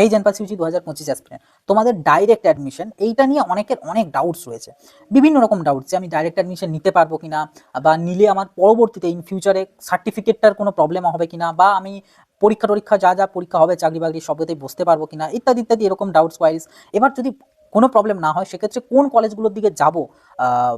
এই জেনপাস Yuji 2025 aspirant, তোমাদের direct admission এইটা নিয়ে অনেকের অনেক ডাউটস রয়েছে, বিভিন্ন রকম ডাউটস যে আমি ডাইরেক্ট অ্যাডমিশন নিতে পারবো কিনা, বা নিলে আমার পরবর্তীতে ইন ফিউচারে সার্টিফিকেটটার কোনো প্রবলেম হবে কিনা, বা আমি পরীক্ষা যা যা পরীক্ষা হবে চাকরি বাকরি সবতেই বসতে পারবো কিনা, ইত্যাদি ইত্যাদি এরকম ডাউটস কোয়ারিজ। এবার যদি কোনো প্রবলেম না হয় সেক্ষেত্রে কোন কলেজগুলোর দিকে যাব,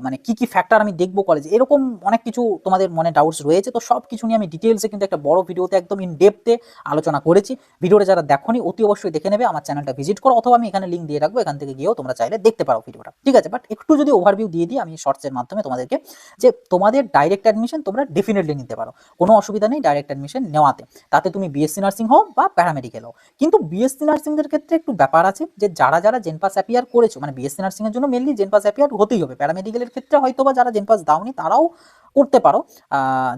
মানে কি কি ফ্যাক্টর আমি দেখবো কলেজে, এরকম অনেক কিছু তোমাদের মনে ডাউটস রয়েছে। তো সব কিছু নিয়ে আমি ডিটেলসে কিন্তু একটা বড় ভিডিওতে একদম ইন ডেপথে আলোচনা করেছি। ভিডিওটা যারা দেখোনি অতি অবশ্যই দেখে নেবে, আমার চ্যানেলটা ভিজিট করো, অথবা আমি এখানে লিঙ্ক দিয়ে রাখবো, এখান থেকে গিয়েও তোমরা চাইলে দেখতে পারো ভিডিওটা, ঠিক আছে। বাট একটু যদি ওভারভিউ দিয়ে দিই আমি শর্টসের মাধ্যমে তোমাদেরকে, যে তোমাদের ডাইরেক্ট অ্যাডমিশন তোমরা ডেফিনেটলি নিতে পারো, কোনো অসুবিধা নেই ডাইরেক্ট অ্যাডমিশন নেওয়াতে, তাতে তুমি বিএসসি নার্সিং হও বা প্যারামেডিক্যাল হও। কিন্তু বিএসসি নার্সিংয়ের ক্ষেত্রে একটু ব্যাপার আছে, যে যারা যারা জেনপাস অ্যাপিয়ার করেছো, মানে বিএসসি নার্সিং এর জন্য মেনলি জেনপাস অ্যাপিয়ার হতেই হবে, প্যারামেডিক্যালের ক্ষেত্রে হয়তো বা যারা জেনপাস দাওনি তারাও করতে পারো,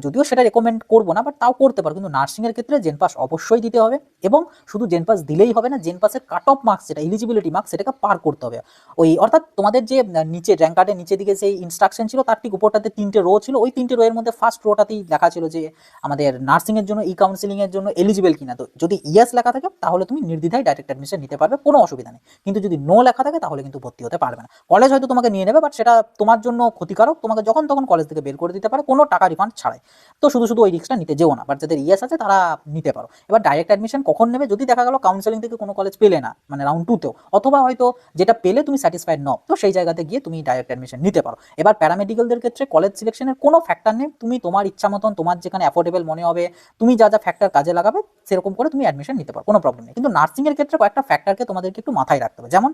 যদিও সেটা রেকমেন্ড করবো না, বাট তাও করতে পারো। কিন্তু নার্সিংয়ের ক্ষেত্রে জেনপাস অবশ্যই দিতে হবে, এবং শুধু জেনপাস দিলেই হবে না, জেনপাসের কাট অফ মার্কস যেটা এলিজিবিলিটি মার্কস সেটাকে পার করতে হবে। ওই অর্থাৎ তোমাদের যে নিচে র্যাঙ্ক কার্ডের নিচের দিকে সেই ইনস্ট্রাকশন ছিল তার ঠিক উপরটাতে 3টে রো ছিল, ওই 3টে রো এর মধ্যে ফার্স্ট রোটাতেই লেখা ছিল যে আমাদের নার্সিংয়ের জন্য কাউন্সিলিংয়ের জন্য এলিজিবল কিনা। তো যদি ইয়েস লেখা থাকে তাহলে তুমি নির্দ্বিধায় ডাইরেক্ট অ্যাডমিশন নিতে পারবে, কোনো অসুবিধা নেই। কিন্তু যদি নো লেখা থাকে তাহলে কিন্তু ভর্তি হতে পারবে না। কলেজ হয়তো তোমাকে নিয়ে নেবে, বাট সেটা তোমার জন্য ক্ষতিকারক, তোমাকে যখন তখন কলেজ থেকে বের করে দিতে পারে কোনো টাকা রিফান্ড ছাড়াই। তো শুধু শুধু ওই রিস্কটা নিতে যেও না, বাট যাদের ইয়েস আছে তারা নিতে পারো। এবার ডাইরেক্ট অ্যাডমিশন কখন নেবে, যদি দেখা গেল কাউন্সেলিং থেকে কোনো কলেজ পেলে না, মানে রাউন্ড 2তেও, অথবা হয়তো যেটা পেলে তুমি স্যাটিসফাইড নও, তো সেই জায়গাতে গিয়ে তুমি ডাইরেক্ট অ্যাডমিশন নিতে পারো। এবার প্যারামেডিক্যালদের ক্ষেত্রে কলেজ সিলেকশনের কোনো ফ্যাক্টর নেই, তুমি তোমার ইচ্ছা মতন তোমার যেখানে অ্যাফোর্ডেবল মনে হবে, তুমি যা যা ফ্যাক্টর কাজে লাগাবে সেরকম করে তুমি অ্যাডমিশন নিতে পারো, কোনো প্রবলেম নেই। কিন্তু নার্সিংয়ের ক্ষেত্রে কয়েকটা ফ্যাক্টরকে তোমাদেরকে একটু মাথায় রাখতে হবে। যেমন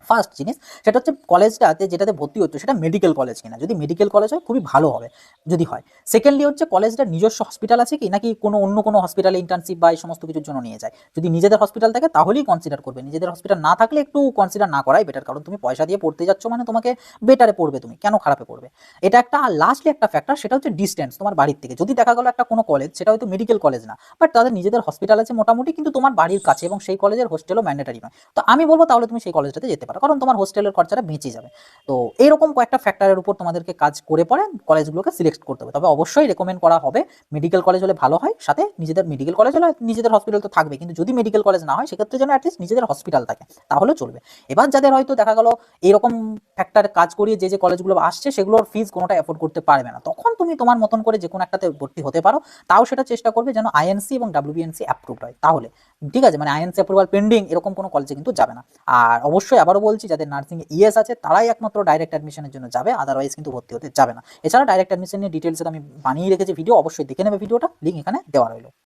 ফার্স্ট জিনিস সেটা হচ্ছে কলেজটাতে যেটাতে ভর্তি হচ্ছে সেটা মেডিকেল কলেজ কিনা, যদি মেডিকেল কলেজ হয় খুবই ভালো হবে যদি হয়। সেকেন্ডলি হচ্ছে কলেজটার নিজস্ব হসপিটাল আছে কি, নাকি কোনো অন্য কোনো হসপিটালে ইন্টার্নশিপ বা এই সমস্ত কিছুর জন্য নিয়ে যায়। যদি নিজেদের হসপিটাল থাকে তাহলেই কনসিডার করবে, নিজেদের হসপিটাল না থাকলে একটু কনসিডার না করাই বেটার, কারণ তুমি পয়সা দিয়ে পড়তে যাচ্ছ মানে তোমাকে বেটারে পড়বে, তুমি কেন খারাপে পড়বে, এটা একটা। আর লাস্টলি একটা ফ্যাক্টর সেটা হচ্ছে ডিস্টেন্স তোমার বাড়ির থেকে। যদি দেখা গেলো একটা কোনো কলেজ সেটা হয়তো মেডিকেল কলেজ না, বাট তাদের নিজেদের হসপিটাল আছে মোটামুটি, কিন্তু তোমার বাড়ির কাছে এবং সেই কলেজের হোস্টেলও ম্যান্ডেটারি নয়, তো আমি বলবো তাহলে তুমি সেই কলেজটাতে যেতে পারো, কারণ তোমার হোস্টেলের খরচাটা বেঁচে যাবে। তো এইরকম কয়েকটা ফ্যাক্টরের উপর তোমাদেরকে কাজ করে পরে কলেজগুলোকে সিলেক্ট করতে হবে। তবে অবশ্যই রেকমেন্ড করা হবে মেডিকেল কলেজ হলে ভালো হয়, সাথে নিজেদের মেডিকেল কলেজ হলে নিজেদের হসপিটাল তো থাকবে, কিন্তু যদি মেডিকেল কলেজ না হয় সেক্ষেত্রে যেন অ্যাটলিস্ট নিজেদের হসপিটাল থাকে, তাহলে চলবে। এবার যাদের হয়তো দেখা গেল এরকম ফ্যাক্টর কাজ করিয়ে যে যে কলেজগুলো আসছে সেগুলোর ফিজ কোনোটা অ্যাফোর্ড করতে পারবে না, তখন তুমি তোমার মতন করে যে কোনো একটাতে ভর্তি হতে পারো। তাও সেটা চেষ্টা করবে যেন আইএনসি এবং ডাব্লিউবিএনসি অ্যাপ্রুভড হয়, তাহলে ঠিক আছে। মানে আইএনসি অ্যাপ্রুভাল পেন্ডিং এরকম কোনো কলেজে কিন্তু যাবে না। আর অবশ্যই আবারও বলছি, যাদের নার্সিং ইএস আছে তারাই একমাত্র ডাইরেক্ট অ্যাডমিশনের জন্য যাবে, আদারওয়াইজ কিন্তু ভর্তি হতে যাবে না। এছাড়া ডাইরেক্ট অ্যাডমিশন নিয়ে ডিটেলসে আমি বানিয়ে রেখেছি ভিডিও, অবশ্যই দেখে নেবে ভিডিওটা, লিঙ্ক এখানে দেওয়া রইল।